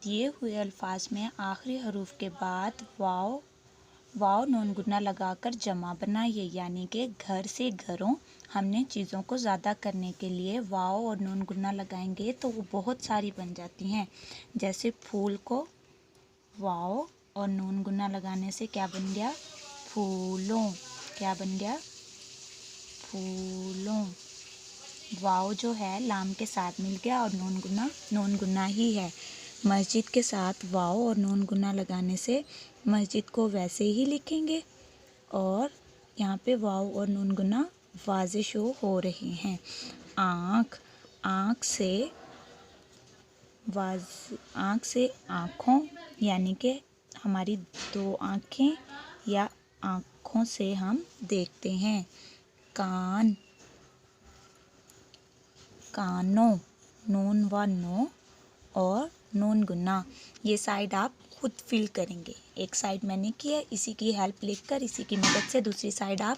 दिए हुए अल्फाज में आखिरी हरूफ के बाद वाव नून गुन्ना लगाकर जमा बनाइए, यानी कि घर से घरों। हमने चीज़ों को ज़्यादा करने के लिए वाव और नून गुन्ना लगाएंगे तो वो बहुत सारी बन जाती हैं। जैसे फूल को वाव और नून गुन्ना लगाने से क्या बन गया? फूलों। क्या बन गया? फूलों। वाव जो है लाम के साथ मिल गया और नून गुन्ना ही है। मस्जिद के साथ वाव और नून गुन्ना लगाने से मस्जिद को वैसे ही लिखेंगे और यहाँ पे वाव और नून गुन्ना वाज़े शो हो रहे हैं। आँख से आँखों, यानी कि हमारी दो आँखें या आँखों से हम देखते हैं। कानों, नून व नो और नून गुन्ना। ये साइड आप खुद फिल करेंगे। एक साइड मैंने की है, इसी की हेल्प लेकर, इसी की मदद से दूसरी साइड आप